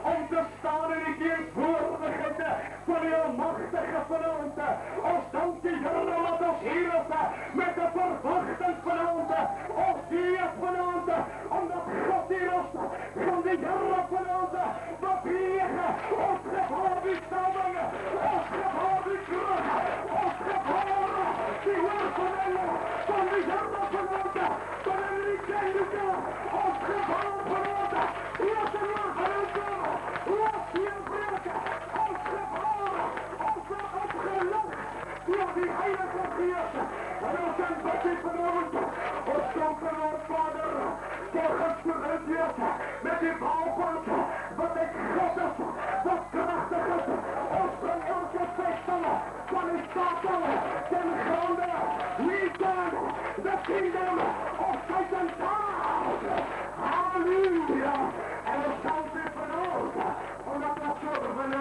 Om te staan in die tegenwoordigheid van die almachtige vanochtend. Ons dank die Here wat ons hier is met de verwachting vanochtend. Ons hier vanochtend, omdat God hier is van die Here vanochtend. Beweegen, ons gevaar die stemmingen, ons gevaar die terug, ons gevaar die woordvermenging van die Here vanochtend. Van die kennische, ons gevaar vanochtend. Laat de Heer vanuit komen, laat je breken, ons gevaar, ons opgelucht door die Heilige Geest. En ons zijn bidden vanochtend, ons danken ons Vader, volgens geredeerd met die bouwpunt, wat ik God is, wat krachtig is. Ons brengt elke vijfstellen van die Satan ten gronde. We zijn de kingdom of Satan down. Halleluja. En ons dank u vanochtend, omdat we zorgen,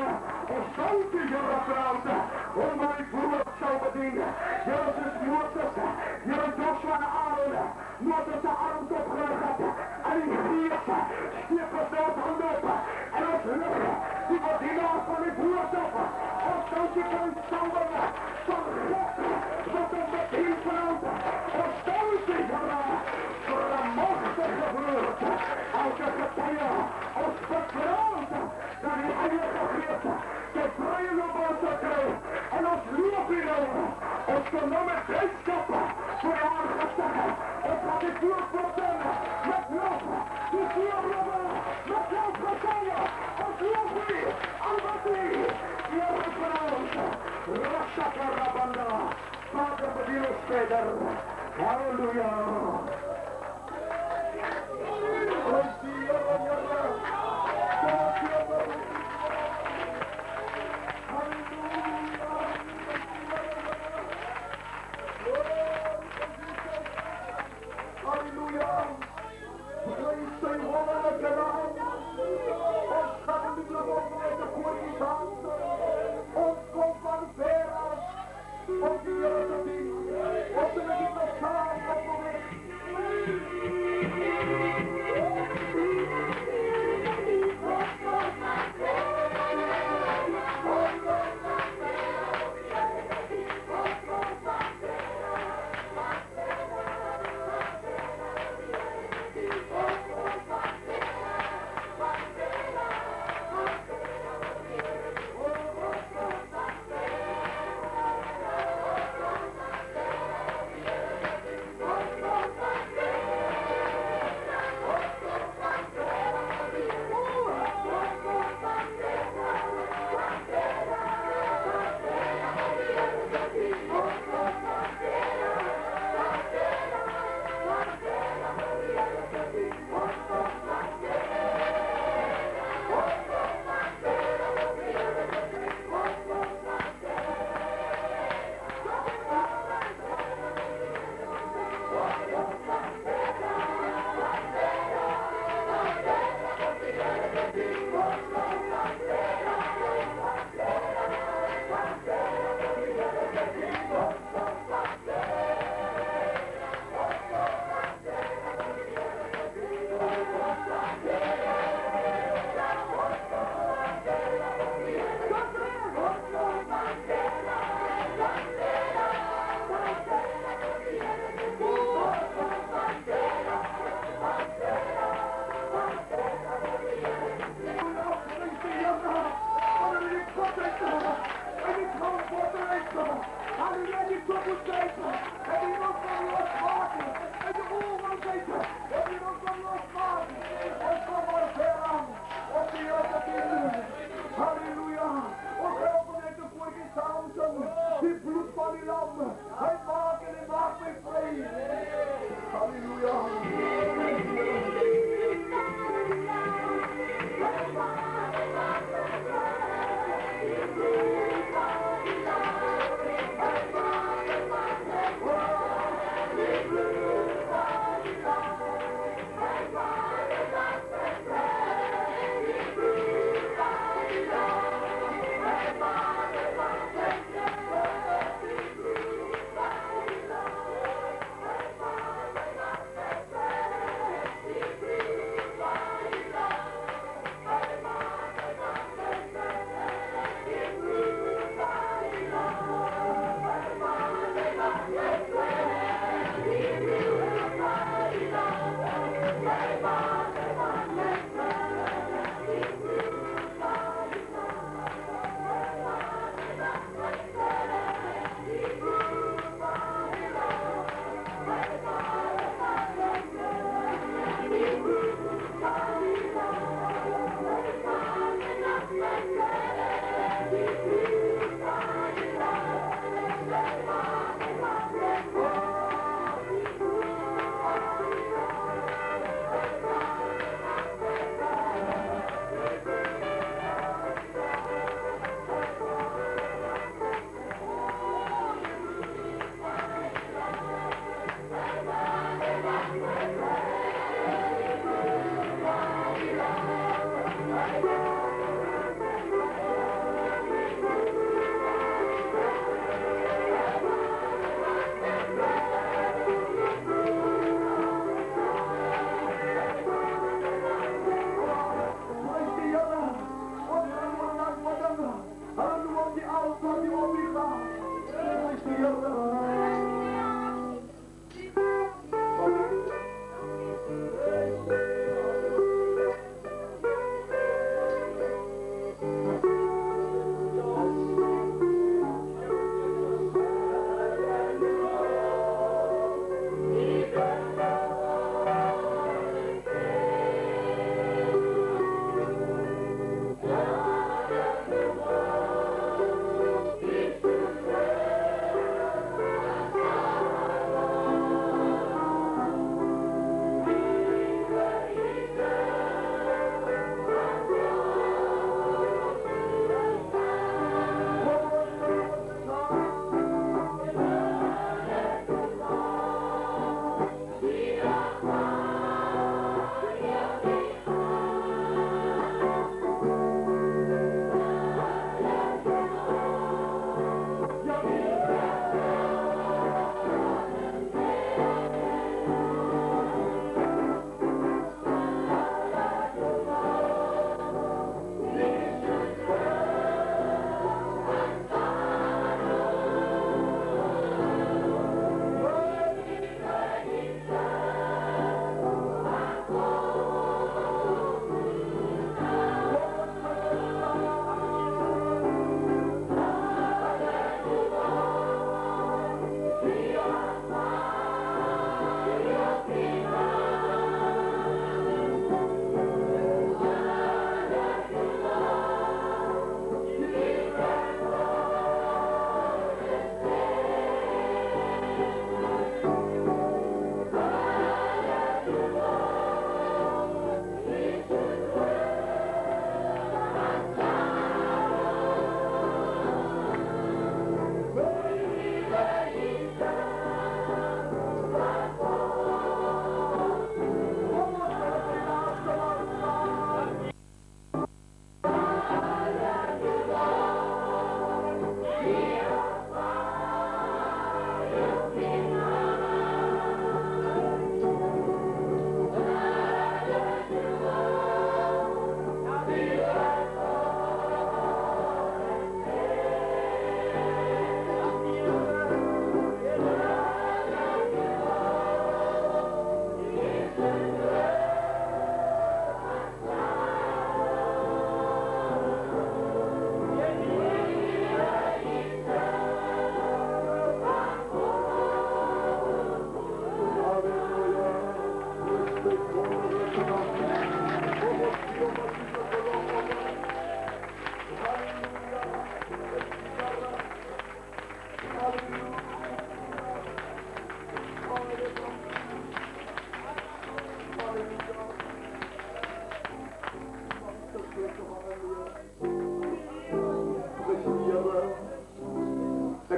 ons dank u Heere Vrouwen, om mijn broer zou bedienen. Jezus Moses, Heere Joshua en Aaron, Moses de arm opgelegd, en die geest, stippers door het hand op, en ons lucht, die bedienaar van die broerschap. Ons dank u voor uw zanden, van God, wat ons bedient vanochtend. Ons dank u Heere, voor de machtige broer, elke getuige, ons vertrouwt, dat die Heilige Geest, de vrije op ons te krijgen, en ons loop hier over, ons genomen met vriendschappen, voor de aangezeggen, ons gaat die voerprotten, met lof, die voerrobben, met lof getuigen, ons loop hier, aan wat hier, Heere Vrouwen, Rashaka Rabanda, Vader bedien ons verder, halleluja.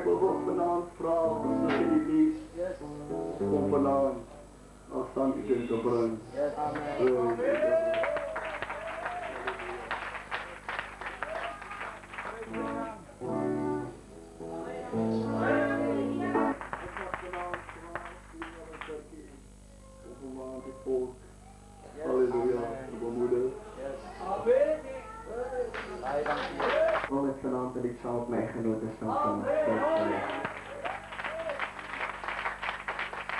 wil God vanaand vra vir sy liefs om vanaand als dankjewel te brengen. Halleluja, moeder. Wil het vanavond dat ik saam met mijn genoten staan van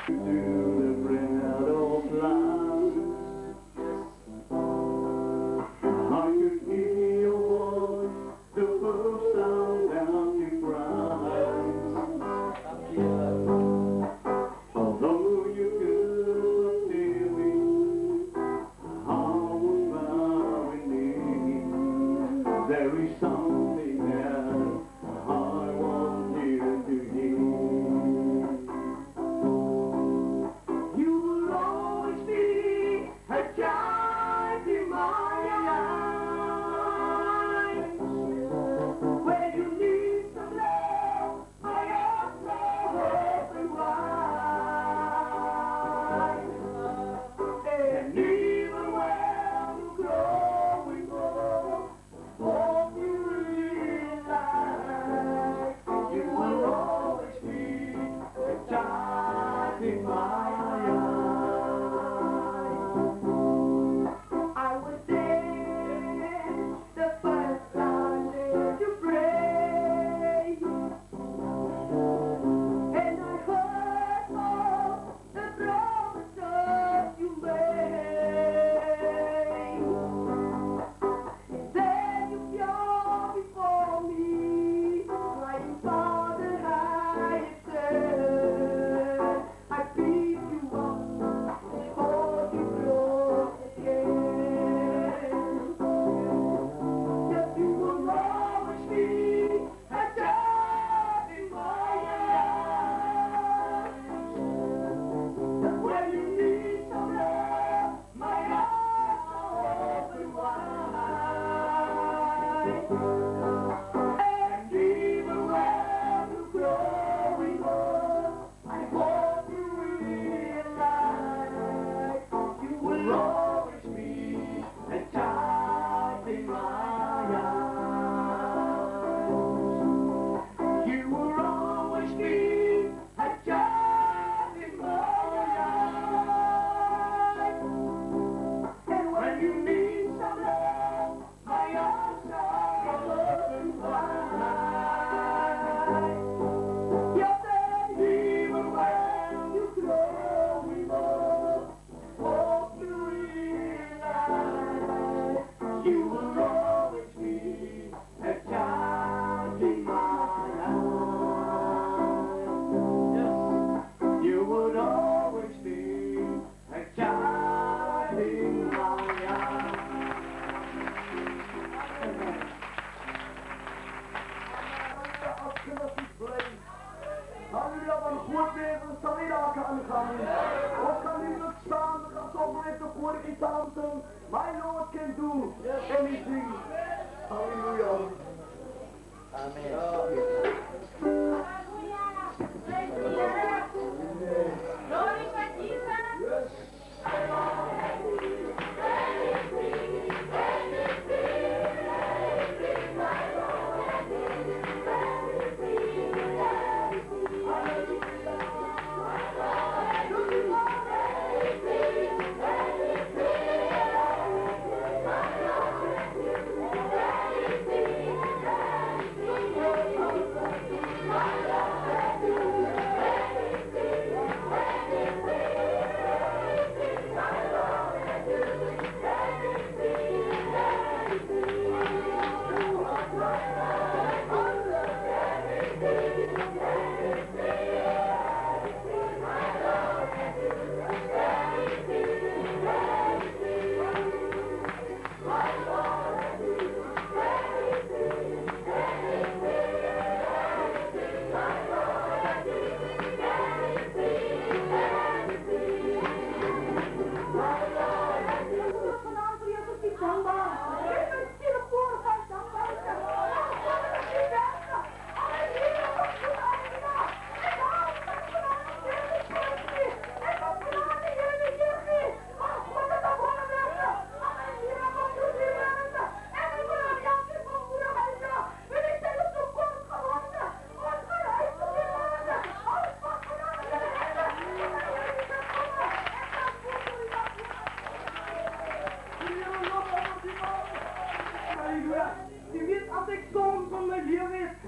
to the bring out of life. I could hear your voice the first time down you cried. Although you could hear me, I was bowing in. There is something that I want you to hear. You will always be a child in my eyes. When you need some love, I am so open wide. And even when you growing old, hope you realize you will always be a child in my eyes. I was there the first time that you prayed, and I heard all the promises you made. Then you appeared before me, like Father I said, I pick you up before you float again. Yes, you will always be a child in my eyes. When you need some love, my arms are open wide. And even when you're growing old, I hope you realize you will always be a child in my eyes. You will always be a child in my eyes. And when you need some love, my arms are open wide. Yes, and even when you're growing old, hope you realize you will always be a child in my eyes. You would always be a child in my eyes. Halleluja, van goed leven zal niet raken aan gaan. Ook kan niet lukt staan, we gaan zo breed de koor in dansen. My Lord can do anything. Halleluja. My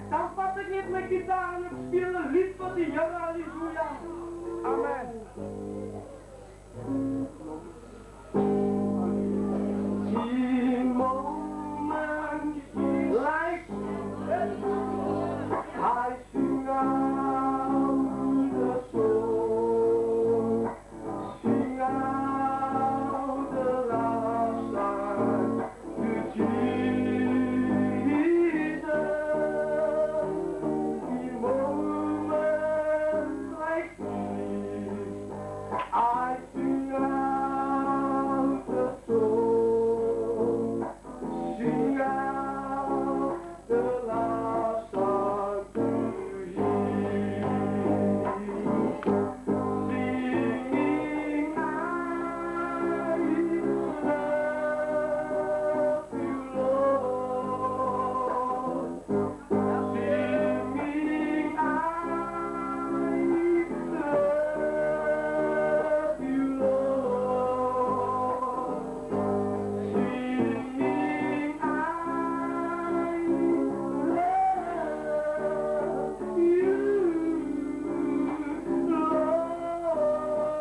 Dan vat ik niet mijn gitaar en ik speel een lied van die Heer, halleluja. Amen. In moments like I sing out the song, sing out the last song to Jesus. In moments like this, I sing out the song, sing out the last song to Him. Sing, I love you, Lord. Singing, I love you, Lord. Singing, I love you,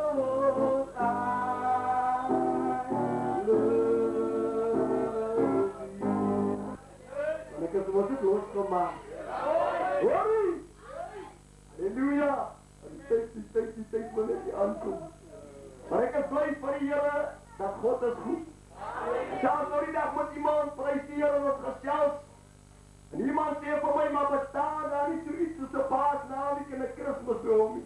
Lord. I love you. Lekker zoals het losgemaakt. Hoi! Halleluja! Die tijd wanneer je aankomt. Maar ik is blij voor die Heer dat God is goed. Zelfs nou die dag met iemand prijs die Heer wat gesels. En iemand zei voor mij, maar bestaan daar niet zoiets als een paasnaam en een Christmasdroom.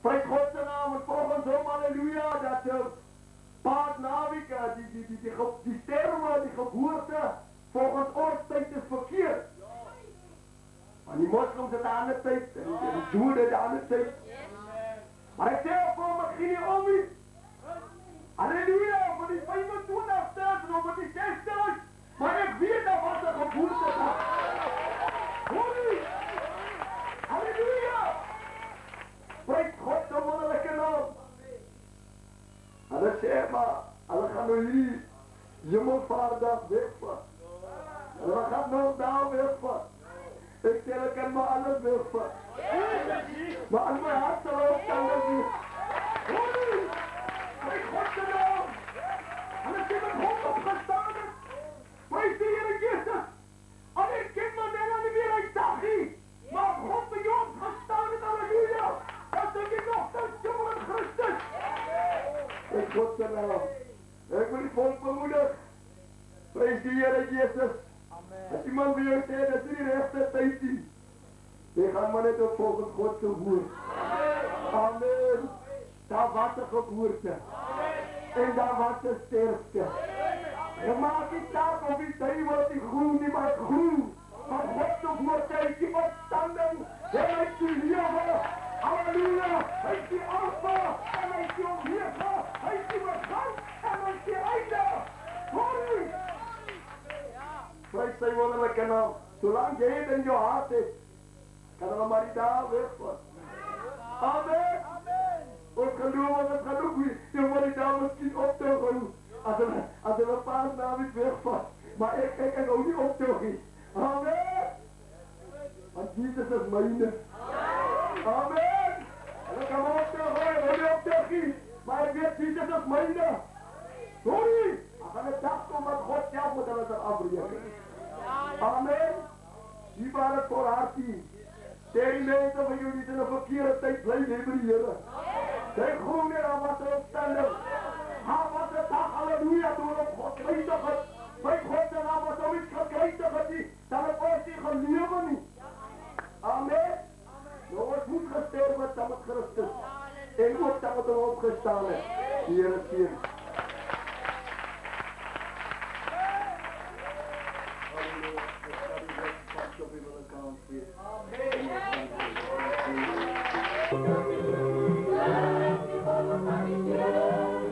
Prijs God zijn naam en volgens hem, halleluja, dat de paasnavik, die sterren, die geboorte, volgens oorstijd is verkeerd. Maar die moslims het aan de tijd, en die Joden het aan de tijd. Maar ik zeg voor me, ging niet om niet. Halleluja, voor die 25 stels en over die 6 stels. Maar ik weet dat was een geboortedag. Hoor u? Halleluja. Prijs God de wonderlijke naam. En ik zeg maar, en we gaan nu hier Hemelvaartdag wegvat. En we gaan nog daar wegvat. Ik zeg, ik kan maar alles wegvat. Maar aan mijn hart zal ook kan dat niet. Hoor u? Prijs God de naam. En ik heb het God opgestaan. Prijs de Heer Jezus. En ik ken me niet meer uit dagie. Maar God bij jou opgestaan is, halleluja. Dat denk ik nog steeds jongen Christus. Prijs God de naam. Ik wil die volk bemoedigen. Prijs de Heer Jezus. Als iemand bij jou zegt dat ze die rechte tijd zien, dan gaan we net op volgens God geboorte. Amen. Daar was de geboorte. En daar was de sterfte. Je maakt niet uit of die tijd wordt die groen, die wordt groen. Maar God geboorte is die opstanding. Hij is die leven. Halleluja. Hij is die alfa. En hij is die omega. Hij is die begin. En hij is die einde. Hoor u? Prijs zijn wonderlijke naam. Zolang je het in je hart hebt, kan er maar niet daar wegvallen. Amen. Ons geloof, het gaat ook weer. Je moet niet daar misschien optuigen. Als er een paasnaam is wegvalt. Maar ik kan ook niet optuigen. Amen. Want Jezus is mijne. Amen. En ik kan me optuigen, ik wil niet optuigen. Maar ik weet, Jezus is mijne. Hoor je? Als aan het dag komt dat God zelf moet alles afbreken. Amen. Die waren het voor haar team. Tegen mensen van jullie zijn een verkeerde tijd blijven leven, Heer. Zij groeien aan wat er opstanden. Hij was de dag, halleluja, door op God krijgen. Bij God en hij was zoiets gekregen, dat het ooit niet gaan leven niet. Amen. Nou, het moet gesterven, dat het Christus. En ook dat het erop gestaan is. Heer is hier. Amen.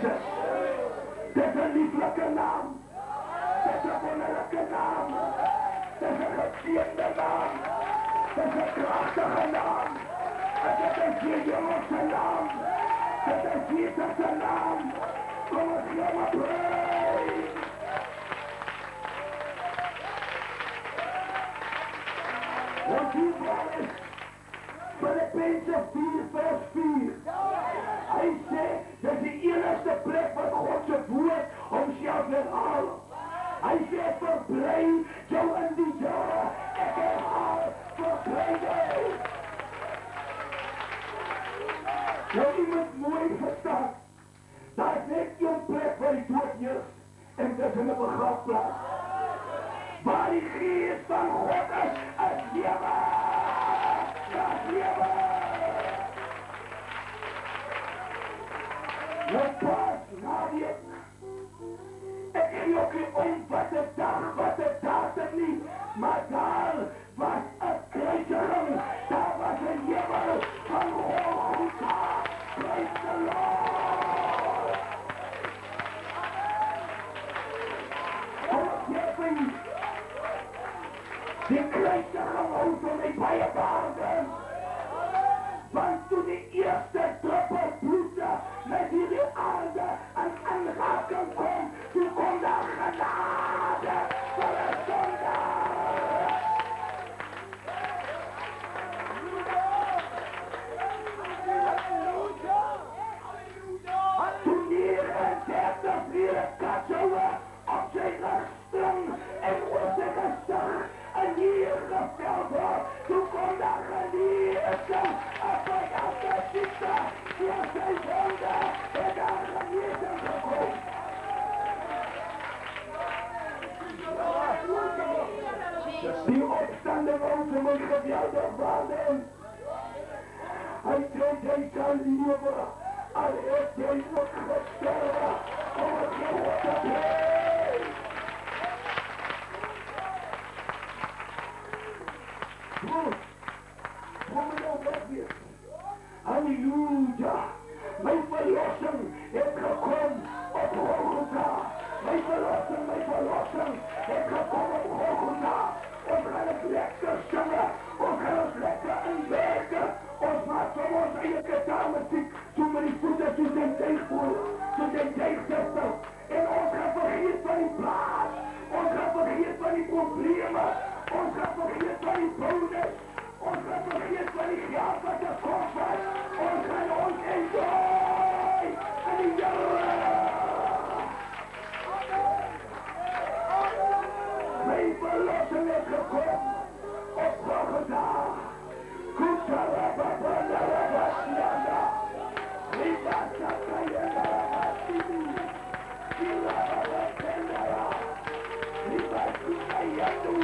Jezus. Dit is een lieflijke naam. Dit is een wonderlijke naam. Dit is een geziende naam. Dit is een krachtige naam. En dit is je Joodse naam. Dit is Jezus' naam. Kom ons gaan maar prijs. Want die is Filippenzen 4 vers 4. Hij zegt, dat is de enige plek wat God zijn woord homself herhaal. Hij zegt, verbreid jou in die jaren. Ik herhaal, verbreid jou. Nou iemand mooi verstaan. Daar is net een plek waar die dood is. En dat is in de begrafplaats. Waar die geest van God is lewe. Dat is lewe. Nou pas, naweek. Ek gee ook nie om wat de dag is nie. Maar daar was een kruisiging. Daar was een hemel van Golgotha. Praise the Lord. Kom ek sê vir u, die kruisiging hou vir my baie waarde. Want toen die eerste druppel bloed met die aarde en aanraking kom, toen kom daar genade voor een zondaar. Toen 39 vieren katsoen op zijn rustring en op zijn gezicht en hier geveld wordt, toen kon daar genezing en vanaf de ziekte voor zijn zonde en daar genezing gekomen. Die opstanden over mijn geweldig worden. Hij zegt hij kan leven, al heeft hij nog gestorven om het God te brengen. Goed, kom er nou weg weer. Halleluja. Mijn verlossing heeft gekomen op Golgotha. Mijn verlossing heeft gekomen op Golgotha. Ons gaan het lekker zingen. Ons gaan het lekker inwerken. Ons maakt van ons eigen gitaarmuziek. Zo met die voeten, zo zijn tegenvoer. Zo zijn tegenzetten. En ons gaan vergeten van die plaats. Ons gaan vergeten van die problemen. Ons gaan vergeten van die bonus. Ons gaan vergeten van die geld wat er kost was. Ons gaan ons enjoy. En die jaren. Mijn verlossing is gekomen op Golgotha. Kutarababandarabasyanda. Ribasakayandarabasyidi. Kirababakendara. Ribasukayadu.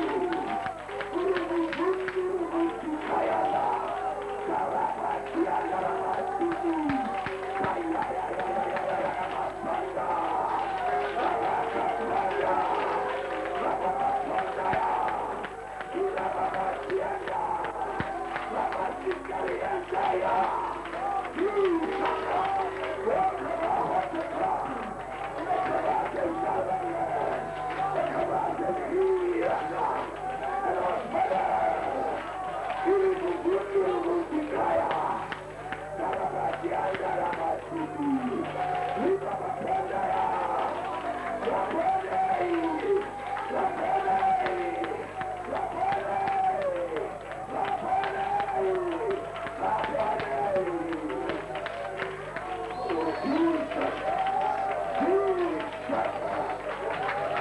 Urubundurubusukayala. Karabasyandarabasyidi. Kayayayayayayayabasanda. Karakapaya. Rababasandaya. Kirababasyanda. Rabbasikariandaya. Yusaka. Wakabahotaka. Wakabahotaka. Wakabahotaka. En ons moeder. Urubundurubusukaya. Karabasyanda rabasidi. Ribabasandaya. Rabbanei. Rabbanei. Rabbanei. Rabbanei. Rabbanei. Oh, Jesus.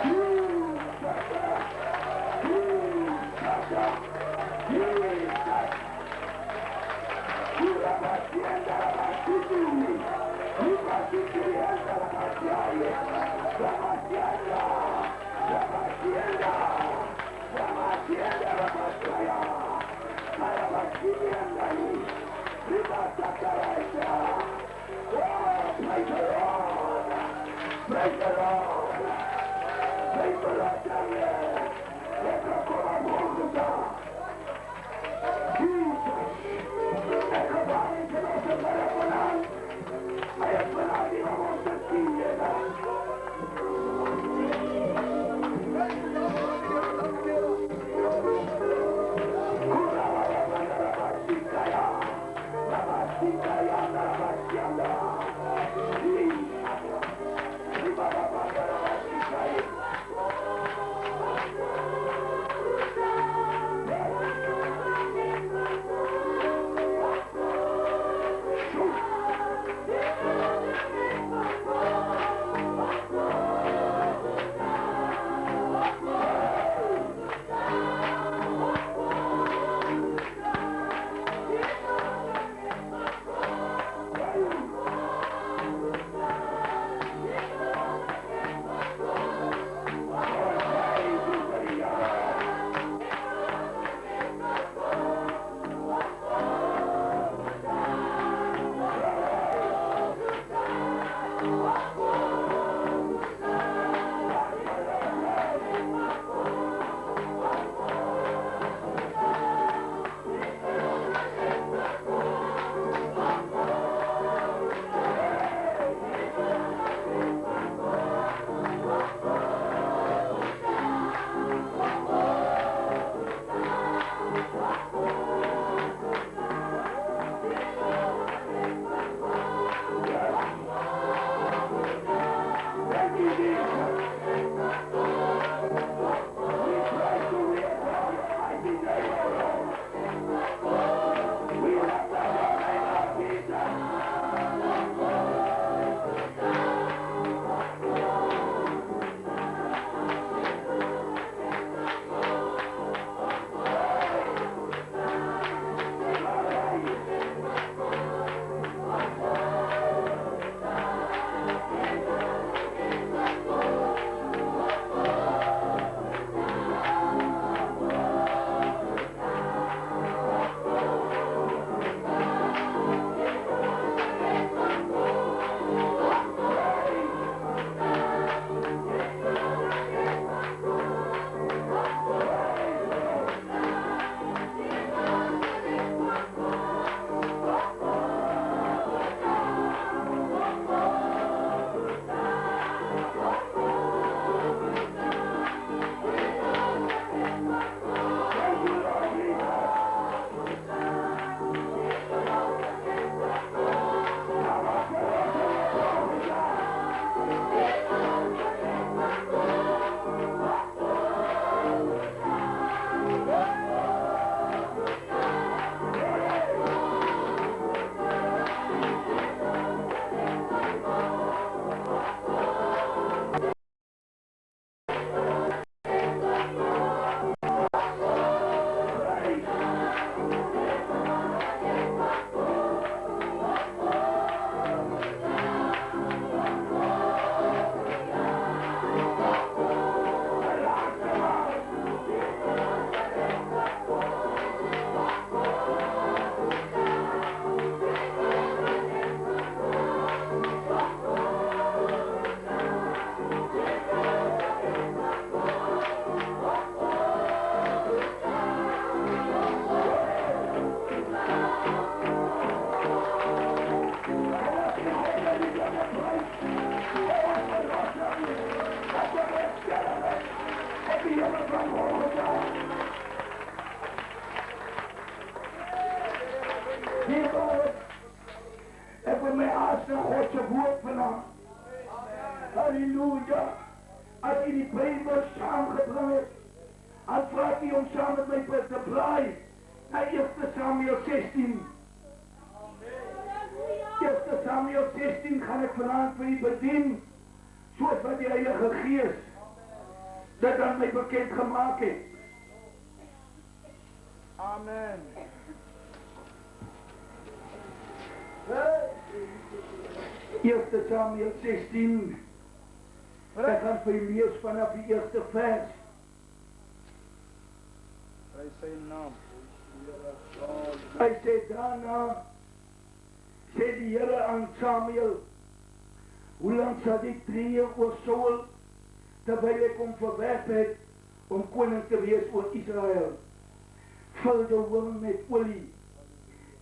Jesus. Praise the Lord. Praise the Lord. Let us come on Golgotha. Jesus. En gevaar is er als een berg vandaan. Hij heeft vandaan die van ons gezien. Hemel, ek wil my aas na God se woord vanaand. Halleluja. As jy die Bybel saamgebring het, dan vraag jy om saam met my te blaai na 1 Samuel 16. 1 Samuel 16 gaan ek vanaand vir u bedien, soos wat die Heilige Gees dit aan my bekend gemaak het. Amen. 1 Samuel 16. Ek gaan vir u lees vanaf die eerste vers. Prys sy naam. Hy sê daarna, sê die Here aan Samuel, hoe lang sal die tree oor Saul, terwyl ek hom verwerp het om koning te wees oor Israel? Vul jou wing met olie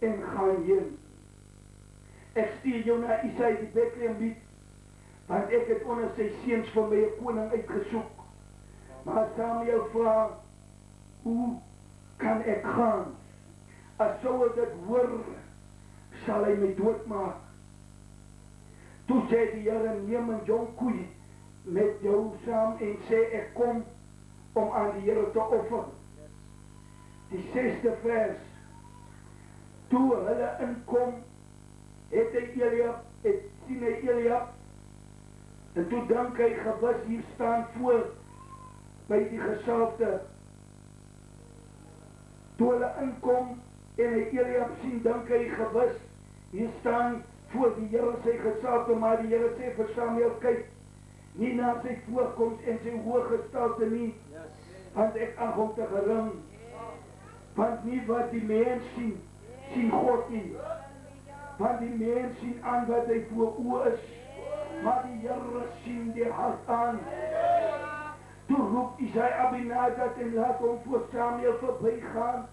en gaan heen. Ek stuur jou na Isai die Bethlehemiet, want ek het onder sy seuns vir my 'n koning uitgesoek. Maar Samuel vra, hoe kan ek gaan? As Saul dit hoor, sal hy my doodmaak. Toe sê die Here, neem 'n jong koei met jou saam en sê ek kom om aan die Here te offer. Die 6de vers. Toe hulle inkom, het hy Eliab, sien hy Eliab, en toe dink hy gewis hier staan voor by die gesalfde. Toe hulle inkom en hy Eliab sien, dink hy gewis hier staan voor die Here sy gesalfde, maar die Here sê vir Samuel, kyk nie na sy voorkoms en sy hoë gestalte nie, want ek ag hom te gering. Want nie wat die mens sien, sien God nie. Want die mens sien aan wat hy voor oë is, maar die Here sien die hart aan. Toe roep Isai Abinadab en laat hom voor Samuel verbygaan,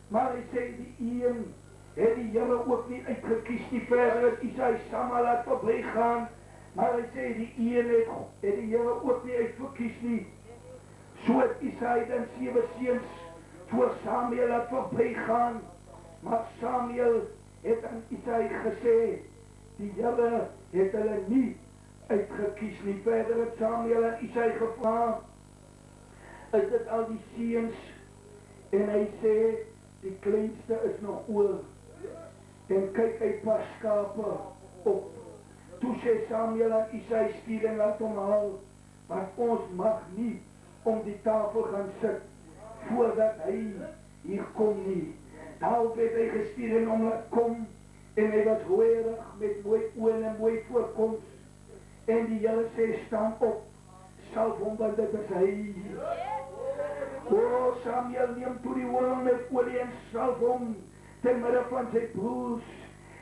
maar hy sê die een het die Here ook nie uitgekies nie. Verder het Isai Sama laat verbygaan, maar hy sê die een het die Here ook nie uitgekies nie. So het Isai dan 7 seuns voor Samuel laat verbygaan, maar Samuel het aan Isai gesê, die Here het hulle nie uitgekies nie. Verder het Samuel aan Isai gevra, is dit al die seuns? En hy sê, die kleinste is nog oor. En kyk, hy pas skape op. Toe sê Samuel aan Isai, stuur en laat hom haal, want ons mag nie om die tafel gaan sit, voordat hy hier kom nie. Daarop het hy gestuur en hom laat kom, en hy was hooierig met mooi oë en mooi voorkoms. En die Here sê, staan op, salf hom, want dit is hy. O, Samuel neem toe die olie met olie en salf hom, te midde van sy broers,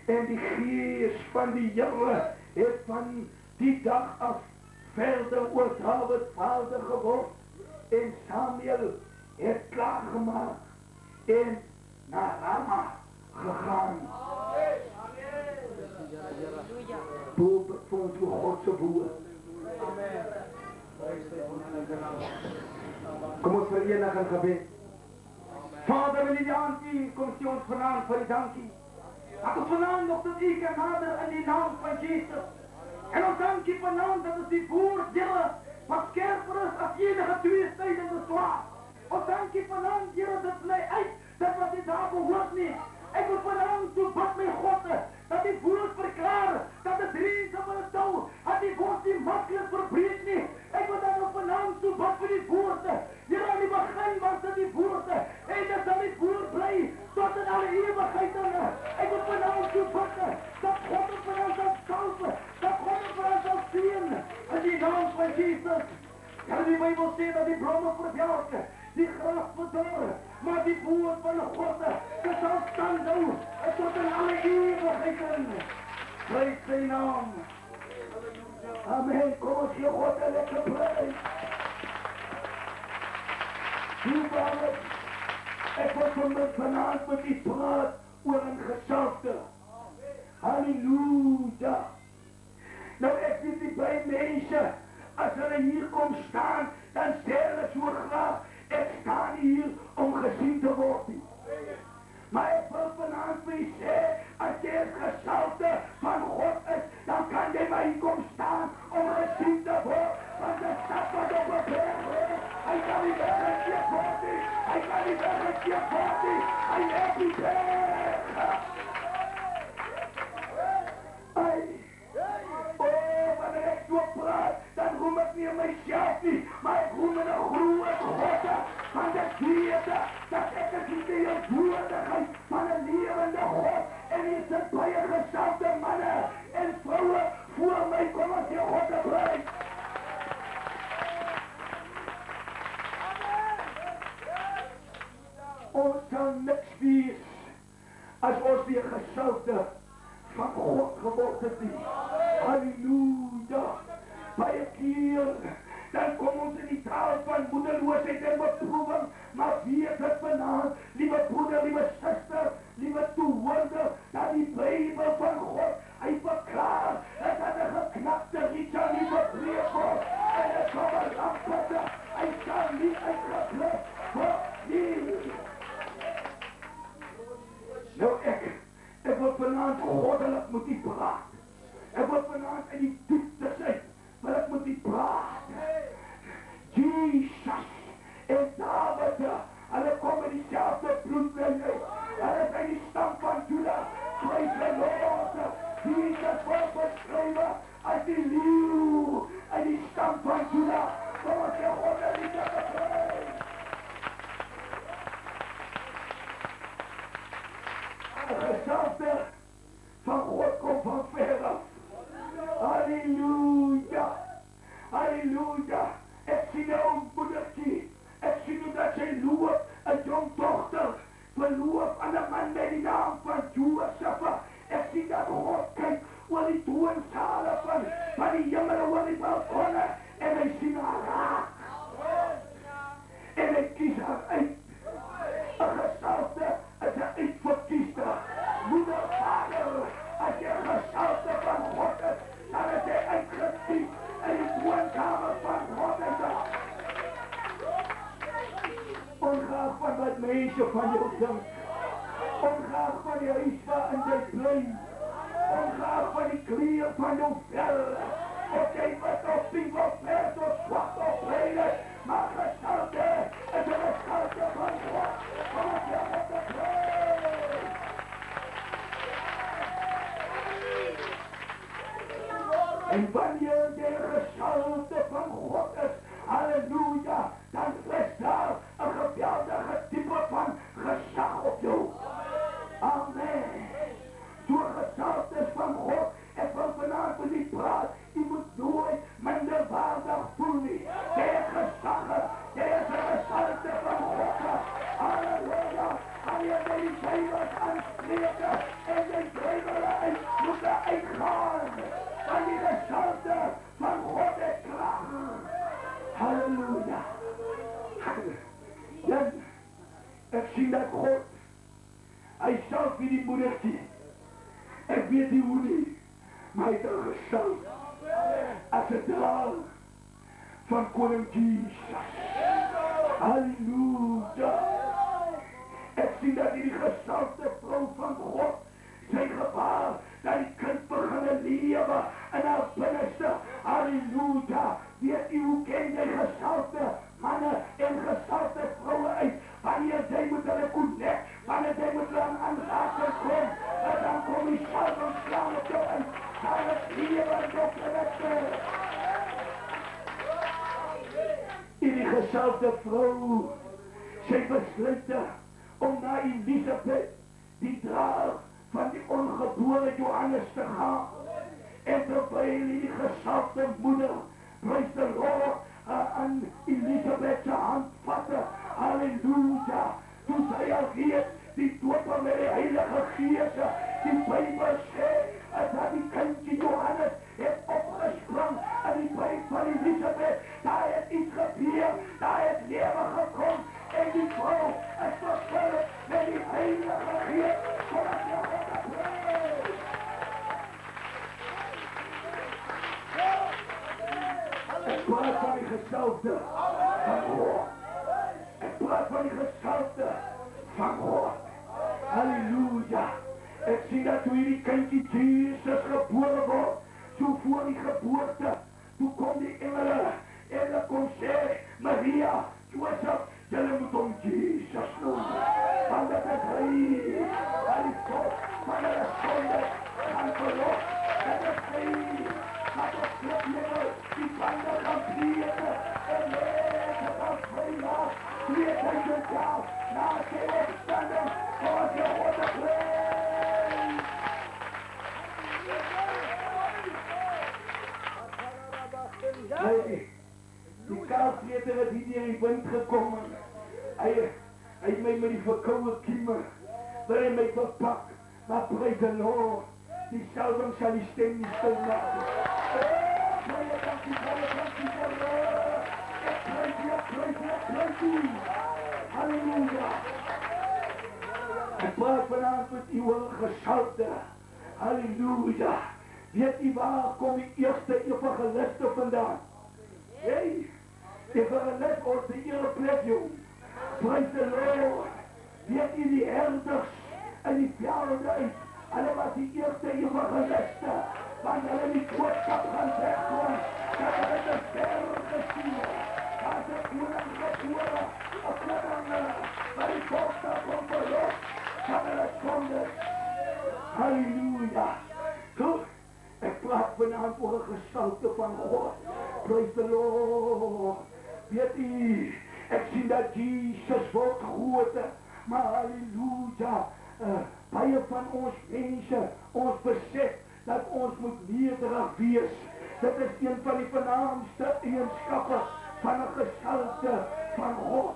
en die gees van die Here het van die dag af verder oor Dawid vader geword, en Samuel het klaargemaak en na Rama gegaan. Boop vir ons oor God se woord. Kom ons verenig in gebed. Vader, in die aand kom sê ons vanaand vir die dankie. Dat ons vanaand nog tot u kan nader in die naam van Jesus. En ons dankie vanaand dat ons die woord dele, wat skerper is as enige tweesnydende swaard. Ons dankie vanaand, Here, dit bly uit, dat wat die daar behoort nie. Ek wil vanaand toe bid my God, dat die woord verklaar, dat het reeds op hulle touw, dat die woord nie makkelijk verbreek nie. Ek wil dan ook vanaand toe bid vir die woord. Here, aan die begin was dit die woord, en dat sal die woord bly, tot in alle ewigheid. Ek wil vanaand toe bid, dat God op vanaand sal salve, dat God op vanaand sal seën, in die naam van Jesus. Ja, die Bijbel sê dat die blomme verwelk, die gras verdor, maar die woord van God, dit sal stand hou, tot in alle ewigheid. Prys sy naam. Amen. Kom ons gee God 'n lekker prys. Vader, ek wil vanaand met u praat oor 'n gesalfde. Halleluja. Nou ek weet die baie mense, as hulle hier kom staan, dan sê hulle so graag, ek staan hier om gesien te word. Maar ek wil vanaand vir u sê, Hy kan nie weggekeer word nie. Hy leef nie weg. Wanneer ek so praat, dan roem ek nie myself nie, maar ek roem in 'n groot God, want ek weet dat ek die teenwoordigheid van 'n lewende God en hier sit baie gesalfde manne en vroue voor my kom as jy God gebruik. Ons kan niks wees as ons die gesalfde van God geword het nie. Halleluja. Baie keer dan kom ons in die taal van moederloosheid en beproeving, maar weet het vanaand, liewe broeder, liewe suster, liewe toehoorder, dat die Bybel van God, hy verklaar, dat een geknakte riet sal nie verbreek word, en het sal belamputte, hy sal nie uitgeklip word nie. Nou ek wil vanaand goddelik moet die praat. Ek wil vanaand in die diepte sy, maar ek moet die praat. Jesus en David, hulle kom in diezelfde bloedlijn uit. Hulle is in die stam van Juda, prys die Lord. Jesus word beskrywe as die leeuw in die stam van Juda. Kom ons die goddelike beprys. Die gesalfde van God kom van ver af. Halleluja, halleluja. Ek sien een moedertjie, ek sien hoe dat sy loop, een jong dochter, verloof aan een man met die naam van Joseph. Ek sien dat God kyk oor die toonsale van die jimmel oor die balkonne, en hy sien haar raak. En hy kies haar uit. Een gesalfde is een uitverkiesde. Moeder, vader, as jy een gesalfde van God is, dan is hy uitgekies in die woonkamer van God is. Ongeacht van wat mense van jou dink, ongeacht van die huis waarin jy bly, ongeacht van die kleur van jou vel, of jy wit of pink of pers of swart of bruin is, maar gesalfde is een gesalfde van God, kom as jy God te prys. En wanneer jy gesalfde van God is, halleluja, dan is daar een geweldige type van gezag op jou. Amen. So gesalfd is van God, ek wil vanavond met die praat, jy moet nooit minderwaardig voel nie. Jy is gezag, jy is een gesalfde van God. Halleluja, wanneer jy die Bijbels aanspreken, en die Bijbel moet uitgaan, van die gesalfde van God het kracht. Halleluja. Dan, ek sien dat God, hy salf vir die moedertjie. Ek weet nie hoe nie, maar hy het al gesalf as het draal van koning Jesus. Halleluja. Ek sien dat die gesalfde vrou van God, sy gebaar, dat die kind beginne lewe in haar binneste. Halleluja. Weet u hoe ken jy gesalfde manne en gesalfde vrouwe uit? Wanneer jy moet hulle connect, wanneer jy moet hulle aan raken kom, en dan kom die salf ontslaan op jou in, dan het lewe in jou binneste. Die gesalfde vrou, sy besluit om na Elisabeth, die draag van die ongebore Johannes te gaan, en terwyl die gesalfde moeder, prys die Lord, aan Elisabeth se hand vatte. Halleluja. Toe sy al weet, die doper met die Heilige Gees, die Bybel sê, dat die kindje Johannes het opgespring in die buik van Elisabeth. Daar het iets gebeur, daar het lewe gekom, en die vrou is vervuld met die Heilige Gees. Kom as jy God te prys. Ek praat van die gesalfde van God. Ek praat van die gesalfde van God. Halleluja. Ek sien dat toe hierdie kindjie Jesus gebore word, so voor die geboorte, toe kom die engele, en hulle kom sê, Maria, Joseph, julle moet om Jesus praise yourself. Now say it, standing. God, you want to praise. Nee, die kaasleter het hier in die wind gekomen. Hy my met die verkoude kieme, wil hy my verpak, maar praise the Lord, die salwing sal die stem nie stil maak. Baie dankie vir ek praise u, halleluja. Ek praat vanavond met u gesalte, halleluja. Weet u waar kom die eerste evangeliste vandaan? Hey, evangelist ons die ere plek, jong. Praise the Lord. Weet u die herders en die velde uit, hulle was die eerste evangeliste, want hulle die boodskap gaan wegkomen, dat hulle de ver gesien het, dat die koning geboren, op koning, maar die boodskap van verlof, van hulle sondes. Halleluja. Goed. Ek praat vanavond voor een gestalte van God. Praise the Lord. Weet u, ek sien dat Jesus wordt groter, maar halleluja, baie van ons mense, ons besef dat ons moet nederig wees. Dit is een van die vernaamste eigenskappe van een gestalte van God.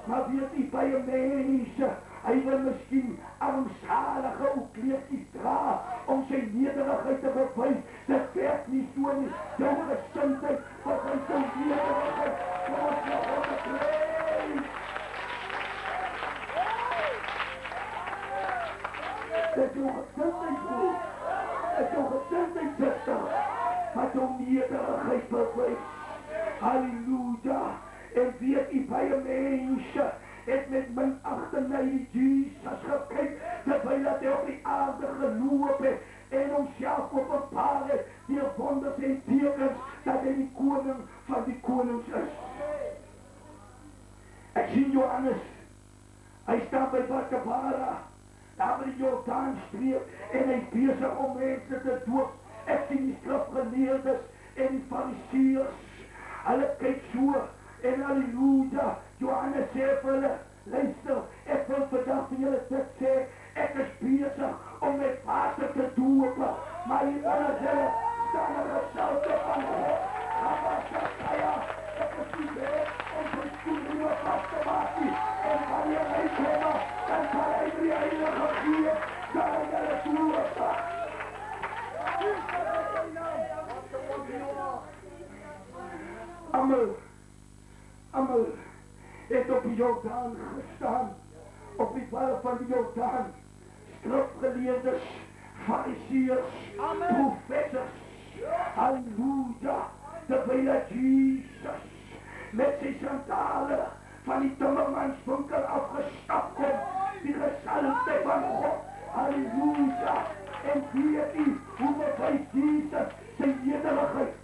Maar weet u, baie mense, hy wil miskien armsalige kleertjies dra om sy nederigheid te bewys. Dit werk nie so nie. Jou gesindheid wat hy sy nederigheid kom ons na God te praise. Dit jou gesindheid voel. Dit jou gesindheid sister wat jou nederigheid bewys. Halleluja. En weet u, baie mense het met minagting na die Jesus gekyk, terwyl dat hy op die aarde geloop het en homself openbaar het, deur wonders en tekens, dat hy die koning van die konings is. Ek sien Johannes, hy staan by Batabara, daar by die Jordaanstreek, en hy is besig om mense te doop. Ek sien die skrifgeleerdes en die fariseërs, hulle kyk so, en halleluja, Johannes sê vir hulle, luister, ek wil vandag vir julle dit sê, ek is besig om met water te doop, maar hier onder julle staan een gesalte van God, ek is nie weg om sy skoenriemen vast te maak nie, en wanneer hy kom, dan sal hy die heilige geef, sal hy julle doop. Amal het op die Jordaan gestaan, op die val van die Jordaan, skrifgeleerders, fariseërs, professors, halleluja, terwyl Jesus met sy sandale van die timmermanswinkel afgestap kom, die gesalte van God, halleluja, en weet u, hoe bewys Jesus sy nederigheid.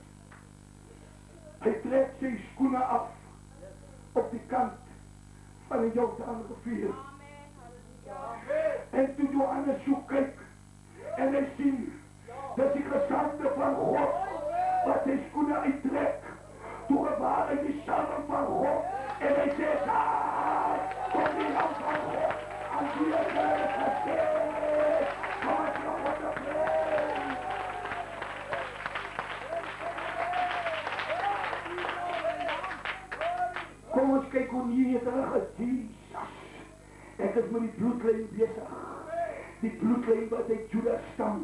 Hy trek sy skoene af op die kant van die Jordaan rivier. En toe Johannes so kyk en hy sien dat die gesalte van God wat sy skoene uittrek, toe gewaar hy die salwing van God en hy sê, kom die hand van God, as die Heer gesê, kom as jy God te praise. Kom ons kyk hoe nederig is Jesus. Ek is met die bloedlyn besig. Die bloedlyn wat uit Judas stam,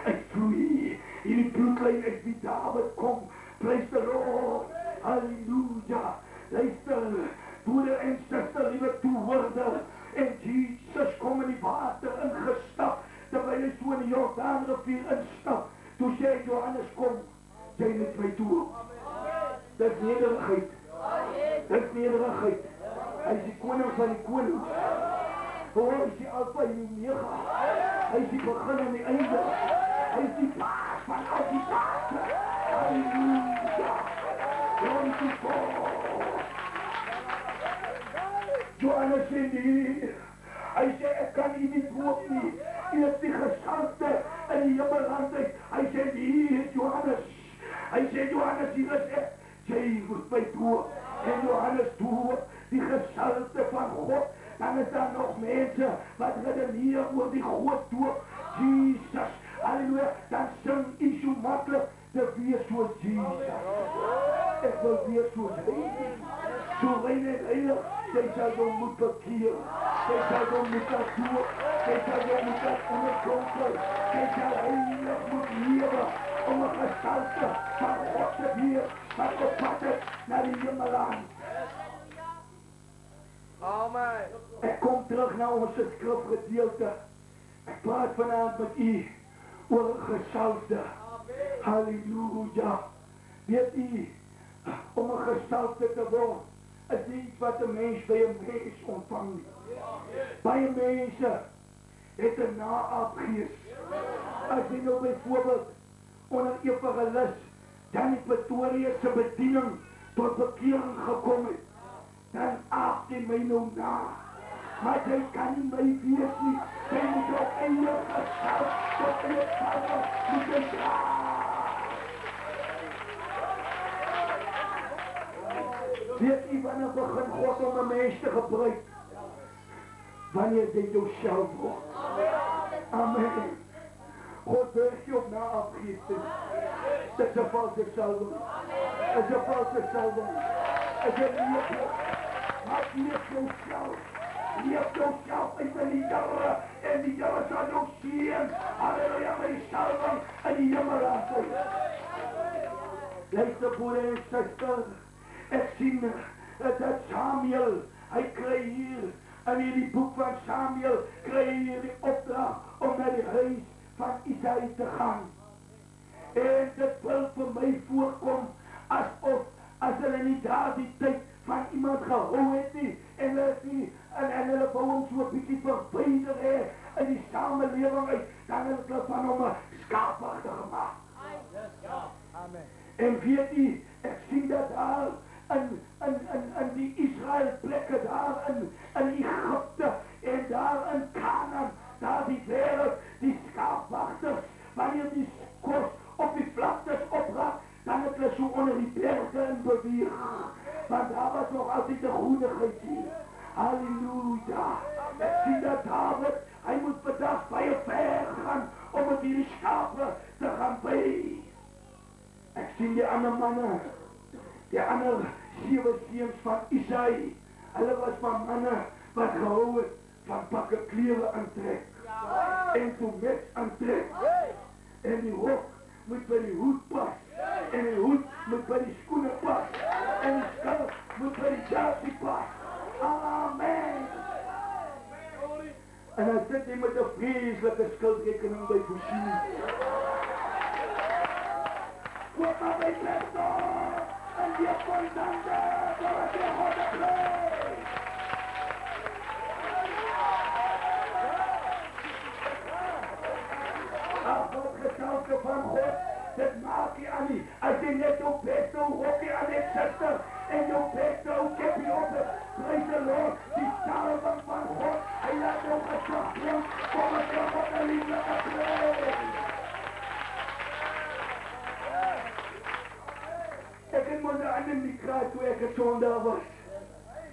uitvloei. Hierdie bloedlyn uit wie David kom. Praise the Lord. Halleluja. Luister, broeder en suster, liewe toehoorder. En Jesus kom in die water ingestap, terwyl hy so in die Jordaan rivier instap. Toe sê Johannes, kom, jy net my toe. Dit nederigheid. Dit nederigheid. Hy is die koning van die konings. Hy is die Alpha en Omega. Hy is die begin en die einde. Hy is die paas van al die paase. Halleluja. Glory to God. Johannes sê die, hy sê, ek kan u nie doop nie. U is die gesalte in die hemelland uit. Hy sê, hier is Johannes. Hy sê, Johannes, hier is ek. Jy moet my doop. En Johannes doop, die gesalfde van God, dan is daar nog mense wat redeneer oor die groot doop, Jesus, halleluja, dan sing u so maklik te wees soos Jesus. Ek wil wees soos hy, so rein en heilig, sy sal dan moet bekeer, sy sal dan moet dat doop, sy sal dan moet dat onderkonkel, sy sal heilig moet lewe, om een gestalte van God te wees, wat op pad is na die hemeland. Amen. Ek kom terug na ons skrifgedeelte. Ek praat vanavond met u oor gesalfde. Halleluja. Weet u, om een gesalfde te word, is iets wat een mens by een mens ontvang. Baie mense het een naafgees. As jy nou bijvoorbeeld onder evangelis Danny Pretorius se bediening tot bekering gekom het, dan aap jy my nou na. Maar jy kan nie my wees nie. Jy moet jou eie gesalf tot in het salve moet jy dra. Weet u wanneer begin God om een mens te gebruik? Wanneer jy jouself word. Amen. God werk jy op na afgeesting. Dit is een valse salving. Dit is een valse salving. Dit is een leefje. Maar leef jouself. Leef jouself uit in die Here. En die Here sal jou sien. Halleluja, my salving in die hemeland. Luister broeder en suster. Ek sien dat Samuel, hy kry hier, in hierdie boek van Samuel, kry hier die opdrag om na die huis van Isaïe te gaan. En dit wil vir my voorkom, as hulle nie daar die tyd van iemand gehou het nie, en hulle wou hom so 'n bietjie verwyder hê in die samelewing uit, dan het hulle van hom 'n skaapwagter gemaak. En weet u, ek sien dat daar in die Israel plekke daar in Egypte en daar in Canaan, daar die wêreld, die skaapwagters, wanneer die kos op die vlaktes opraak, dan het hulle so onder die berge in beweeg, want daar was nog altyd 'n goedigheid hier. Halleluja. Ek sien dat David, hy moet vandag baie ver gaan om met hierdie skape te gaan by. Ek sien die ander manne, die ander 7 seuns van Isaïe, hulle was van manne wat gehou het van pakke klere aantrek, en toe mes aantrek, en die rok moet by die hoed pas, en die hoed moet by die skoene pas, en die skalk moet by die jasie pas. Amen. En dan sit hy met 'n vreeslike skuldrekening by voorsiening. Koop maar my petrol, en die kontante, waar die hode bly. Ach, wat gesalfde van God, dit maak jy aan nie. As jy net jou beste rokkie aan het sister, en jou beste keppie op het, prijs de Lord, die salving van God, hy laat jou geslag blink, kom het jou God een lieflijke prijs. Ek het my aan die mikraat toe ek het sondag was.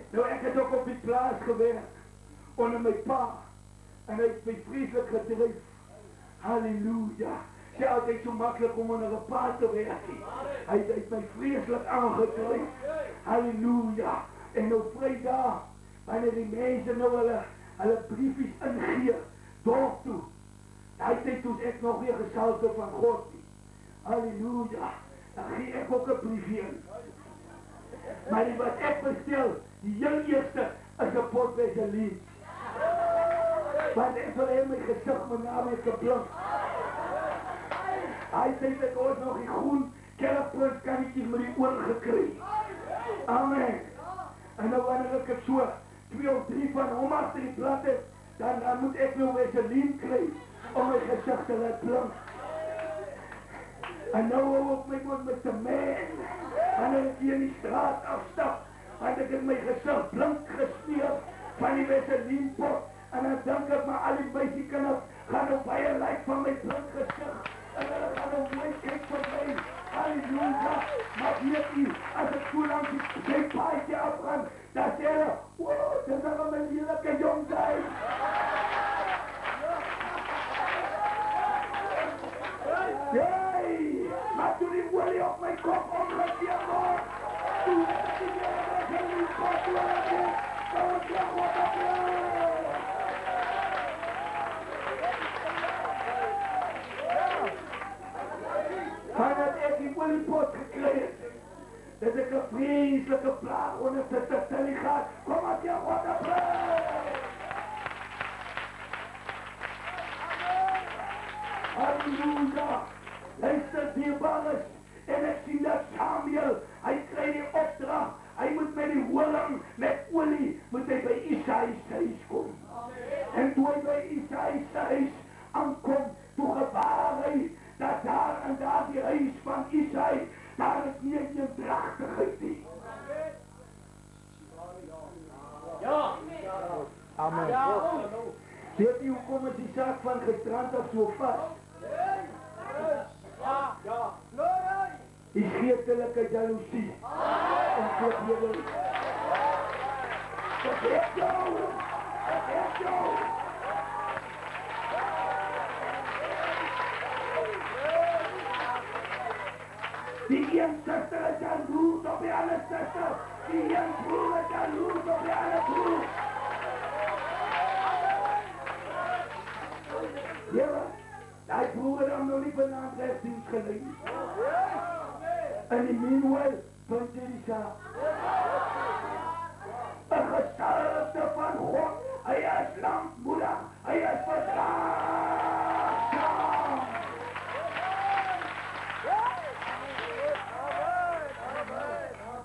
Nou ek het ook op die plaas gewerk, onder my pa, en hy het my vreeslik gedryf. Halleluja. Sy altyd so makkelijk om onder een pa te werk. Hy het my vreeslik aangedryf. Halleluja. En nou vrydag, wanneer die mense nou hulle briefies ingee, dorp toe. Hy tyd toe ek nog weer gesalfde van God nie. Halleluja. Dan gee ek ook een briefje in. Maar die wat ek bestel, die heel eerste, is een pot vaseline. Want ek wil my gezicht my naam het geblink. Hy sê dat ons nog die groen kelkprinskannetjies met die oor gekry. Amen. En nou wanneer ek het so 2 of 3 van hom achter die blad het, dan moet ek nou vaseline kry om my gezicht te laat blink. En nou hou op my mond met die man. Wanneer ek hier in die straat afstap, want ek het my gezicht blink gesmeer van die vaselinepot. En dan denk ek maar al die meisiekinders gaan op baie lyk van my blink gezicht. En hulle gaan ook nooit kyk vir my. Halleluja. Maar weet u, as ek so lank die paadjie afgaan, dan sê hulle, wow, dit is al my lelike jong zijn. Hey, maar toen die olie op mijn kop omgekeerd wordt, toen heb ik die weg in die kop laten, dan was je God op Vanuit ik die oliepot gekregen, dat ik een vreselijke plaag onder de stelling ga, kom als je God op Halleluja. Luister dierbares. En ik zie dat Samuel, hij krijgt die opdracht. Hij moet met die hoorn, met olie, moet hij bij Isaï's huis komen. En toen hij bij Isaï's huis aankomt, toen gewaar hij dat daar en daar die huis van Isaï, daar is niet een drachtigheid nie. Ja. Amen. Ja. Weet u hoe kom het die zaak van gestrand af zo vast? Ja. Die geestelijke jaloezie. En vergeven. Dat is jou. Dat is jou. Die een zuster is jaloers op die andere zuster. Die een broer is jaloers op die andere broer. Ja, die broer dan nog niet benaan rechtsdienst gelegen. En in meanwhile, punt je die zaak. Een gesalfde van God, hij is langmoedig, hij is verdraagzaam.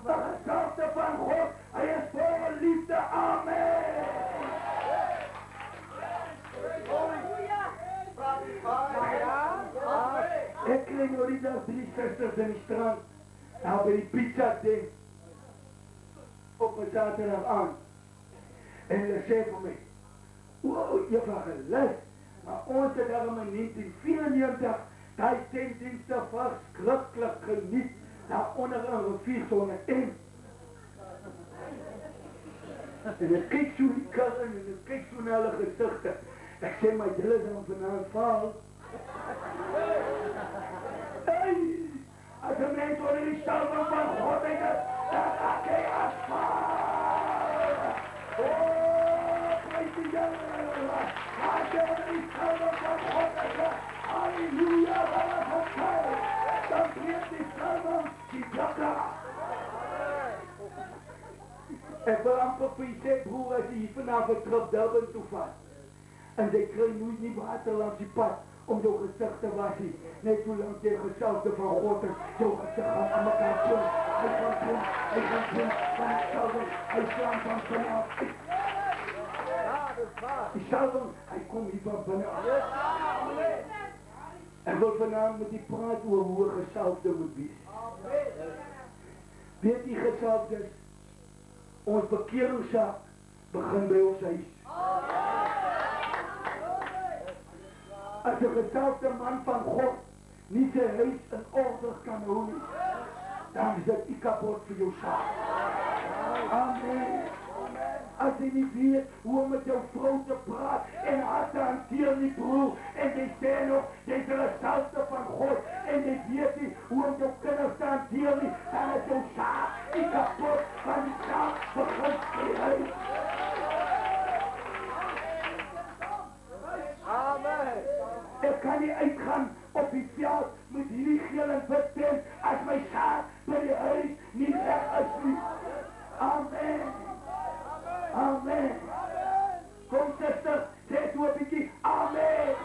Een gesalfde van God, hij is vol liefde, amen. Ik kreeg nog niet als 3 zusters in de strand. Nou bij die pizza ding. Op een zaterdag aan. En hij zei voor mij. Wow, je was geluid. Maar ons het daarom in 1994. Die tentdiensten verschrikkelijk geniet. Daar onder een rivier zo'n tent. En ik keek zo die karren en ik keek zo naar hulle gezichten. Ik zei, maar jullie zijn vanavond val. Hey, als een mens onder die salven van God is, dan raak hij afval. Oh, prijs die Heer. Als je onder die salven van God is, halleluja, wat een geval. Dan breekt die salven die blokken. En voor amper voor je zegt, broer, als je hier vanavond terug Durban toe vat. En zij krijgt nooit niet water langs die pad om jouw gezicht te wassen. Net zolang je gezelfde van God is, jouw gezicht gaat aan elkaar doen. Hij gaat doen van hetzelfde. Hij slaat van vanaf. Die salven, hij komt hier van vanaf. En wil vanavond met die praat over hoe een gezelfde moet wees. Weet die gezelfdes, ons bekeringszaak begint bij ons huis. Als een gezelfde man van God niet zijn huis in orde kan houden, dan is het kapot voor jouw zaak. Amen. Als je niet weet hoe met jouw vrouw te praten en haar te hanteren, die broer, en die zei nog, deze gezelfde van God, en die weet niet hoe met jouw kinderen te hanteren, dan is jouw zaak niet kapot, want die zaak begint voor je huis. Amen. Ik kan niet uitgaan op die veld met die geel en wit tent als mijn zaak bij je huis niet recht is niet. Amen. Amen. Kom zuster, zeg zo een beetje amen.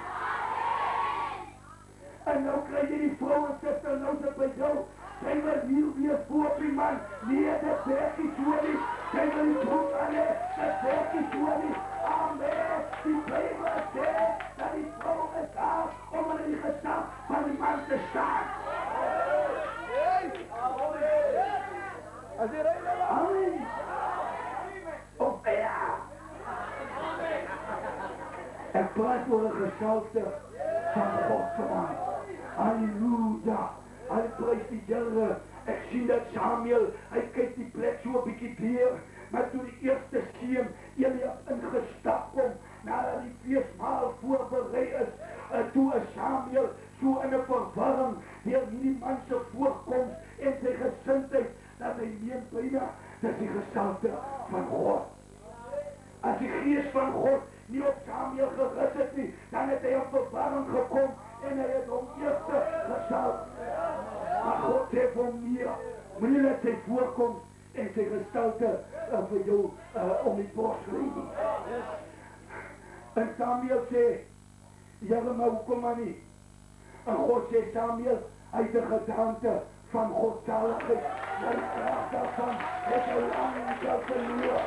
En nou krijg je die vrouwen zuster, nou ze bij jou. Zij wil hier weer voor die man. Nee, dat werkt niet zo niet. Zij wil die broek aan het, dat werkt niet zo niet. Amen. Die Bijbel zegt dat die vrouw is daar om aan die gezag van die man te staan. Amen. Of ja. Ik praat voor een gezelschap van God vanavond. Halleluja. Hy prys die Here. Ek sien dat Samuel, hy kyk die plek so 'n bietjie deur. Maar toe die eerste seun Eliab ingestap kom, nadat die feesmaal voorberei is, toe is Samuel so in 'n verwarring deur hierdie man se voorkoms en sy gesindheid, dat hy meen byna dat die gestalte van God. As die gees van God nie op Samuel gerus het nie, dan het hy op verwarring gekom en hy het hom eers gesal. Maar God sê vir meer, moenie dat sy voorkoms en sy gestalte vir jou om die bos lê nie. En Samuel sê, Here, maar hoekom maar nie? En God sê, Samuel, hy het 'n gedaante van godsaligheid. Hy praat daarvan, het 'n lang verloor.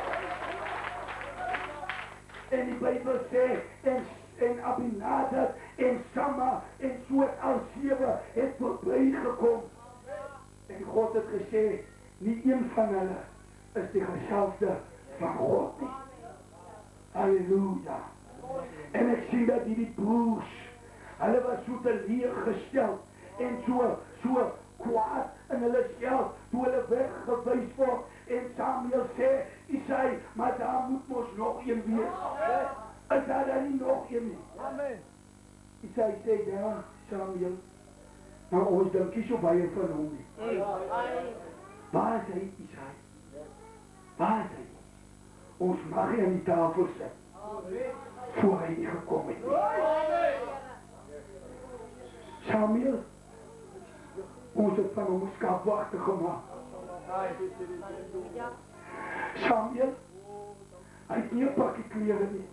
En die Bybel sê, en Abinadab en Sama en soort al 7 het voorbij gekom. En God het gesê, nie een van hulle is die gesalfde van God nie. Halleluja. En ek sien dat die broers, hulle was so teleurgesteld en so kwaad in hulle self, toe hulle weggewys word. En Samuel sê, Isai, maar daar moet mos nog een wees. Is daar dan nie nog een nie? Amen. Isai sê, ja, Samuel, maar ons dink nie so baie van hom nie. Waar is hy, Isai? Waar is hy? Ons mag nie aan die tafel sit, voor hy nie gekom het nie. Samuel, ons het van hom 'n skaapwagter gemaak. Samuel, hy het nie 'n pakkie klere nie.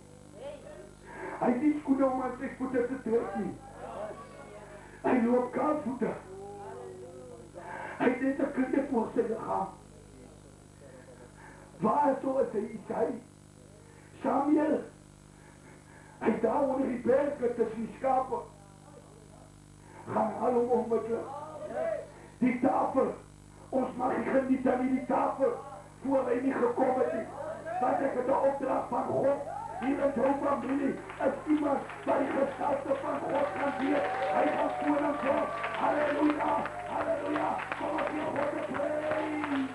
Hy het nie skoene om aan sy voete te trek nie. Hy loop kaalvoete. Hy het net 'n kleed voor sy liggaam. Waar so is hy, Isai? Samuel, hy het daar onder die berge tussen die skape. Gaan haal hom onmiddellik. Die tafel, ons mag nie geniet aan die tafel, voor hy nie gekom het nie. Want ek het 'n opdrag van God. Hier in jou familie is iemand wat die gestalte van God kan wees. Hy gaan koning word. Halleluja, halleluja. Kom op die God te prys.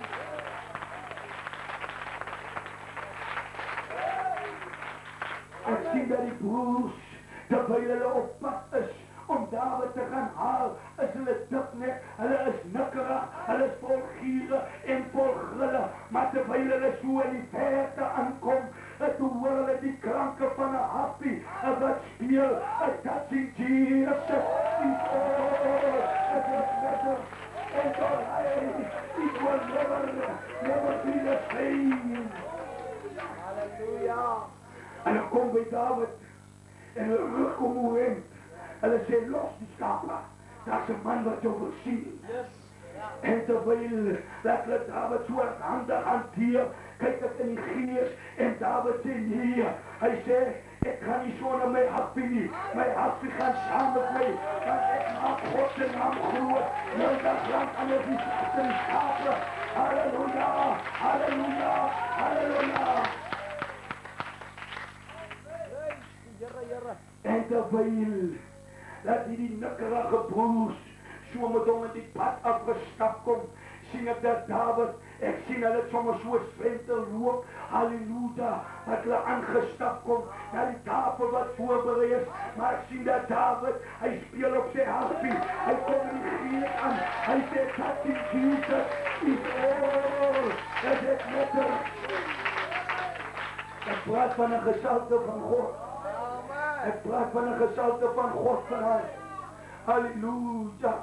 Ek sien dat die broers, terwyl hulle op pad is om Dawid te gaan haal, is hulle diknek, hulle is nikkerig, hulle is vol giere en vol grille. Maar terwyl hulle so in die verte aankom, toe hoor hulle die klanke van 'n happie wat speel, 'n touching Jesus is all. It was better and alright. It will never be the same. Halleluja. En dan kom by Dawid en hulle rug om hoe hem. Hulle sê, los die skape. Daar's 'n man wat jou wil sien. En terwyl dat hulle Dawid so hande hanteer, kyk ek in die gees en Dawid sê nee. Hy sê, ek gaan nie so na my happie nie. My happie gaan saam met my, want ek maak God se naam groot. Nou dat lang aan die skape. Halleluja, halleluja, halleluja. En terwyl dat die nikkerige broers so met hom in die pad afgestap kom, sien ek dat Dawid, ek sien hulle sommer so swentel loop, halleluja, dat hulle aangestap kom, na die tafel wat voorberei is, maar ek sien dat Dawid, hy speel op sy harpie, hy kom in die gees aan, hy sê, touching Jesus is all, dat ek netter. Ek praat van 'n gesalte van God. Ek praat van 'n gesalte van God vanaf. Halleluja.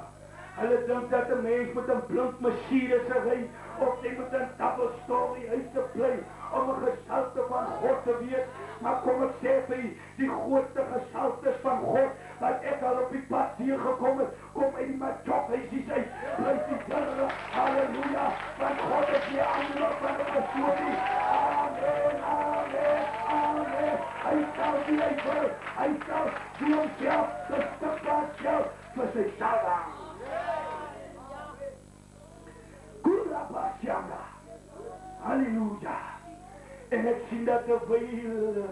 Hulle dink dat 'n mens met 'n blink Mercedes ry of jy met 'n double story huis te bly om 'n gesalte van God te wees. Maar kom ek sê vir jy, die grootste gesaltes van God wat ek al op die pad hier gekom het, kom uit die Matjokhuisies uit. Prys die Here. Halleluja. Want God is nie ander van 'n storie. Amen, amen, amen. Hy sal die wil. Hy sal die homself, die stukplaats vir sy salwe. Kurabasjanga. Halleluja. En ek sien dat terwyl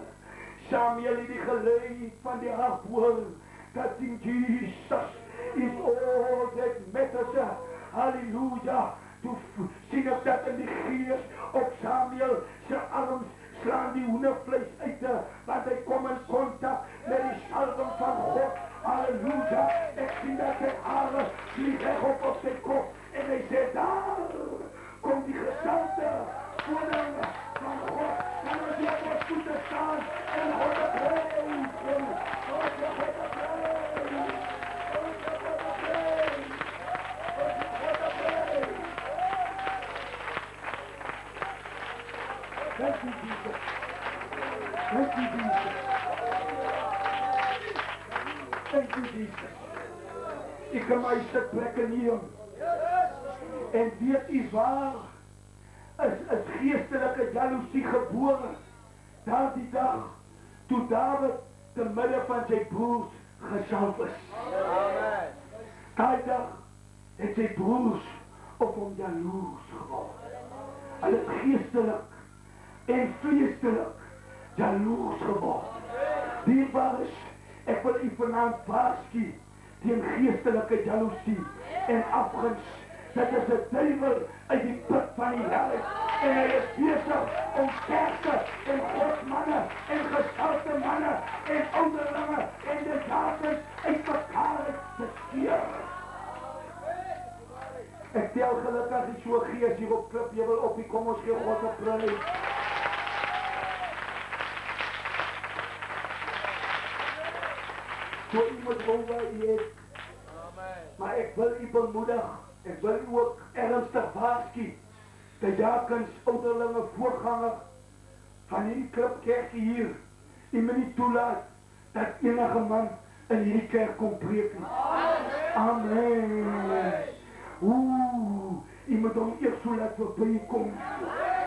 Samuel die geluid van die harpoor, dat die Jesus is all that matters. Halleluja. Toe sien ek dat in die gees op Samuel sy arms slaan die hoendervlees uit, want hy kom in kontak met die salwing van God. Halleluja. Ek sien dat sy hare vlieg op sy kop en hy sê, daar kom die gesalte koning van God. En ons op ons voete staan en God te prijs. God te prijs. Thank you, Jesus. Thank you, Jesus. Thank you, Jesus. Ik kan mij sitplekken hier. En weet u waar is geestelijke jaloezie geboren. Daar die dag, toen David te midden van zijn broers gezalf is. Die dag het zijn broers op hom jaloers geworden. Hulle het geestelijk en vleeselijk jaloers geworden. Dierbaar is, ek wil u vanaand waarsku teen geestelike jaloesie en afguns. Dit is 'n duiwel uit die put van die hel en hy is besig om kerke en godsmanne en gesalte manne en ouderlinge en die daters uit mekaar te skeer. Ek tel gelukkig die so gees hier op klip, jy wil op die kom ons gee God 'n prys. So iemand wil jy het, maar ek wil u bemoedig, ek wil u ook ernstig waarsku, dat jakens ouderlinge voorganger van hierdie klipkerkie hier, u moet nie toelaat, dat enige man in hierdie kerk kom preek nie. Amen. U moet hom eers so laat voorbij kom.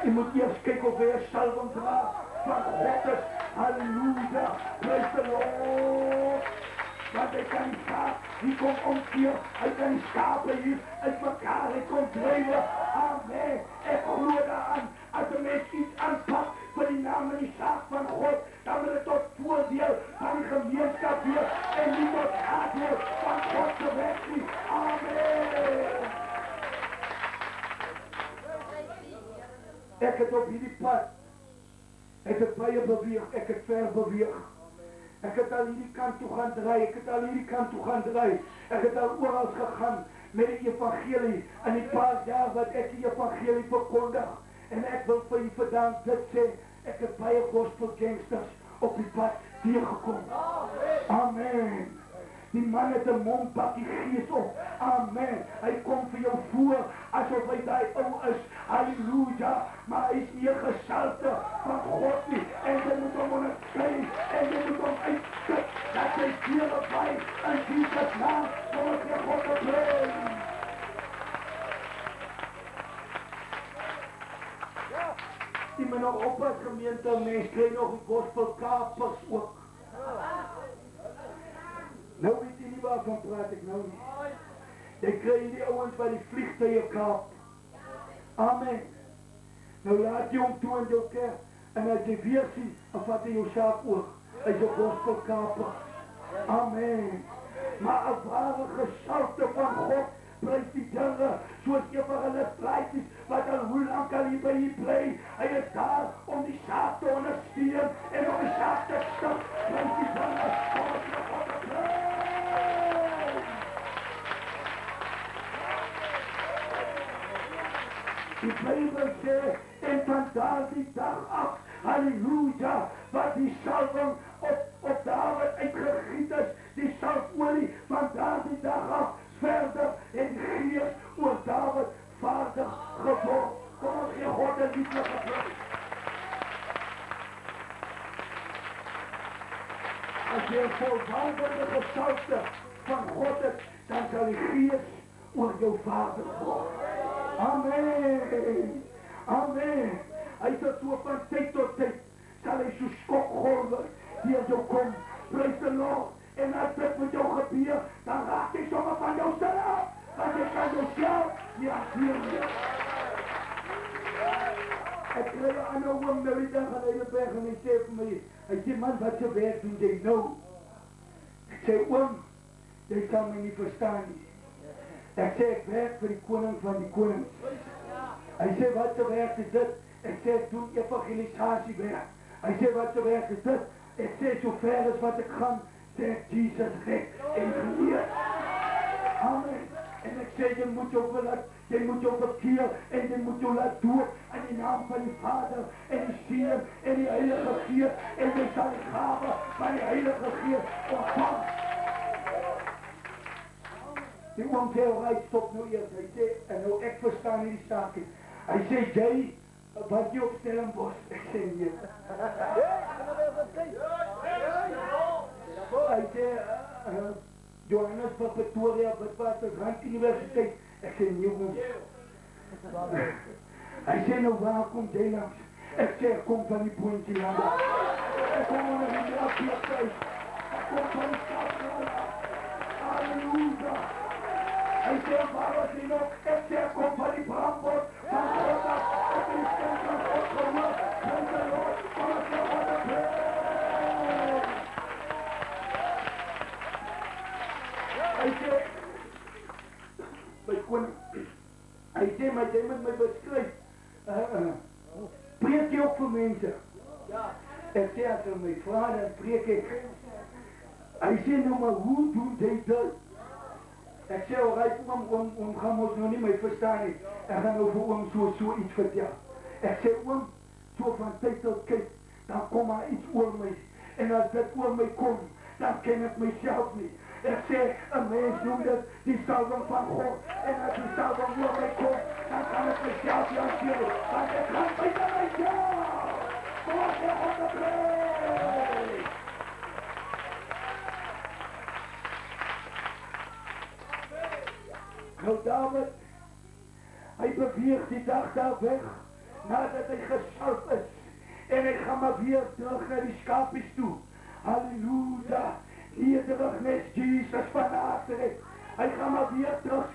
U moet eers kyk of hy 'n salwing dra van God is. Halleluja. Praise the Lord. Want hy kan skaap, hy kom omkeer, hy kan skape hier uit mekaar, hy kom drijven. Amen. Ek glo daaraan, as 'n mens iets aanpak vir die naam en die saak van God, dan wil het tot voordeel van die gemeenskap weer en nie tot haatdeel van God te weg nie. Amen. Ek het op hierdie pad, ek het baie beweeg, ek het ver beweeg. Ek het al hierdie kant toe gaan draai, ek het al hierdie kant toe gaan draai. Ek het al oral gegaan met die evangelie in die paar jaar wat ek die evangelie verkondig. En ek wil vir u vandag dit sê, ek het baie gospel gangsters op die pad tegengekom. Amen. Die man het 'n mond pak die gees op. Amen. Hy kom vir jou voor asof hy daai ou is. Halleluja. Maar hy is nie 'n gesalte van God nie. En jy moet hom onderskei en jy moet hom uitskik dat hy deel by in Jesus naam. Kom ons gee God 'n prys. Die men nog op as gemeente mens kry nog die gospelkapers ook. Nou weet jy nie waarvan praat ek nou nie. Jy kry die ouens by die vliegtuie kaap. Amen. Nou laat jy hom toe in jou kerk en as jy weer sien, dan vat hy jou saak oor. Hy is 'n gospelkaper. Amen. Maar 'n ware gesalte van God, prys die Here, soos een van hulle straatjies wat al hoe lank al hier by u bly. Hy is daar om die saak te ondersteun en om die saak te stil. Prys die Here, God te prys. Die Bijbel sê, en van daardie dag af, halleluja, wat die salwing op David uitgegiet is, die salfolie van daardie dag af, verder en die gees oor David vaardig geword. Kom ons gee God 'n lieflike prys. As jy 'n volwaardige gesalte van God is, dan sal die gees oor jou vaardig word. Amen. Amen. Hy sê so van tyd tot tyd sal hy so skokgolwe hier jou kom. Praise the Lord. En as dit met jou gebeur, dan raak jy sommer van jou self. Want jy kan jouself nie afweer. Ek kry 'n ander oom nou die dag aan die berg en hy sê vir my, hy sê man, wat jy werk doen jy nou? Ek sê oom, Jy kan my nie verstaan nie. Ek sê ek werk vir die koning van die konings. Hy sê wat se werk is dit? Ek sê ek doen evangelisasie werk. Hy sê wat se werk is dit? Ek sê so ver as wat ek gaan, sê ek Jesus red en genees. Amen. En ek sê jy moet jou bekeer en jy moet jou laat doop in die naam van die Vader en die Seun en die Heilige Gees en jy sal die gawe van die Heilige Gees ontvang. Die oom sê, hy stop nou eers. Hy sê, en nou ek verstaan nie die saak nie. Hy sê, jy wat jy op Stellenbosch? Ek sê nee. Hy sê, Johannesburg, Pretoria, Rand Universiteit. Ek sê nee, oom. Hy sê, nou waar kom jy langs? Ek sê, ek kom van die Boentjie lande. Ek kom onder die Melkiershuis. Ek kom van die Kaapstad. Halleluja. Hy sê, waar was jy nog? Ek sê, ek kom van die Brandbos. Van God af. Ek is stem van God gehoor. Van die Lord. Van die Lord. Hy sê, my koning, hy sê, maar jy moet my beskryf. Preek jy ook vir mense? Ek sê, as hy my vraag, dan preek ek. Hy sê, nou maar, hoe doen jy dit? Ek sê, alright, oom gaan ons nou nie my verstaan nie. Ek gaan nou vir oom so iets vertel. Ek sê, oom, so van tyd tot kyk, dan kom maar iets oor my. En as dit oor my kom, dan ken ek myself nie. Ek sê, een mens noem dit die salwing van God. En as die salwing oor my kom, dan kan ek myself nie aanseel. Want ek gaan by myself. God, ek op de plek. Nou David, hy beweeg die dag daar weg, nadat hy gesalf is, en hy gaan maar weer terug na die skapies toe. Halleluja, nederig net Jesus van Nazareth. Hy gaan maar weer terug